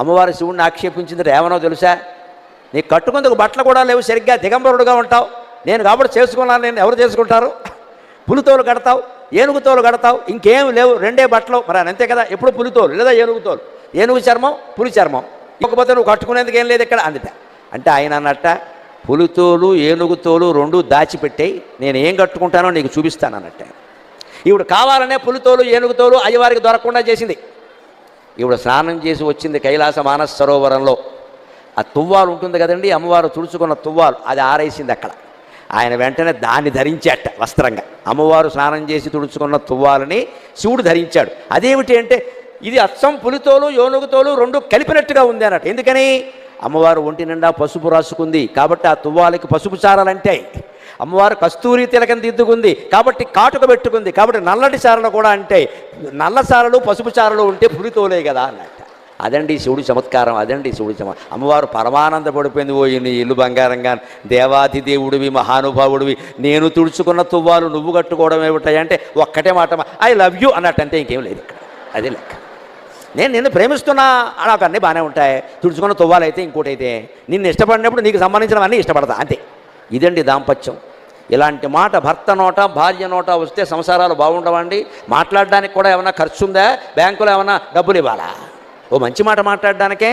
అమ్మవారు శివుడిని ఆక్షేపించింది ఏమనో తెలుసా? నీకు కట్టుకుందుకు బట్టలు కూడా లేవు, సరిగ్గా దిగంబరుడుగా ఉంటావు, నేను కాబట్టి చేసుకున్నాను, నేను ఎవరు చేసుకుంటారు? పులితోలు కడతావు, ఏనుగుతోలు కడతావు, ఇంకేం లేవు, రెండే బట్టలు. మరి అంతే కదా, ఎప్పుడు పులితోలు లేదా ఏనుగుతోలు, ఏనుగు చర్మం పులి చర్మం, ఇకపోతే నువ్వు కట్టుకునేందుకు ఏం లేదు ఇక్కడ అందుట. అంటే ఆయన అన్నట్ట, పులితోలు ఏనుగుతోలు రెండు దాచిపెట్టాయి, నేను ఏం కట్టుకుంటానో నీకు చూపిస్తాను అన్నట్ట. ఈవిడ కావాలనే పులితోలు ఏనుగుతోలు అయ్యవారికి దొరకకుండా చేసింది. ఈవిడ స్నానం చేసి వచ్చింది కైలాస మానస సరోవరంలో. ఆ తువ్వాలు ఉంటుంది కదండి, అమ్మవారు తుడుచుకున్న తువ్వాలు, అది ఆరేసింది అక్కడ. ఆయన వెంటనే దాన్ని ధరించాట వస్త్రంగా. అమ్మవారు స్నానం చేసి తుడుచుకున్న తువ్వాలని శివుడు ధరించాడు. అదేమిటి అంటే, ఇది అచ్చం పులితోలు ఏనుగుతోలు రెండు కలిపినట్టుగా ఉంది అన్నట్టు. ఎందుకని? అమ్మవారు ఒంటి నిండా పసుపు రాసుకుంది కాబట్టి ఆ తువ్వాలకి పసుపు చారలంటాయి. అమ్మవారు కస్తూరి తిలకం దిద్దుకుంది కాబట్టి కాటుక పెట్టుకుంది కాబట్టి నల్లటి చారలు కూడా అంటే, నల్ల చారలు పసుపు చారలు ఉంటే పులితోలే కదా అన్నట్ట. అదండి శివుడి చమత్కారం, అదండి శివుడి అమ్మవారు పరమానంద పడిపోయింది. ఓ నీ ఇల్లు బంగారంగా, దేవాది దేవుడివి, మహానుభావుడివి, నేను తుడుచుకున్న తువ్వాలు నువ్వు కట్టుకోవడం ఏమిటాయి అంటే ఒక్కటే మాట, ఐ లవ్ యూ అన్నట్టు, అంతే, ఇంకేం లేదు ఇక్కడ. అదే లెక్క. నేను నిన్ను ప్రేమిస్తున్నా, నాకు అన్నీ బాగానే ఉంటాయి, తుడుచుకున్న తువ్వాలైతే ఇంకోటి అయితే, నిన్ను ఇష్టపడినప్పుడు నీకు సంబంధించినవన్నీ ఇష్టపడతా, అంతే. ఇదండి దాంపత్యం. ఇలాంటి మాట భర్త నోట భార్య నోట వస్తే సంసారాలు బాగుండవండి. మాట్లాడడానికి కూడా ఏమైనా ఖర్చు ఉందా? బ్యాంకులో ఏమైనా డబ్బులు ఇవ్వాలా? ఓ మంచి మాట మాట్లాడడానికే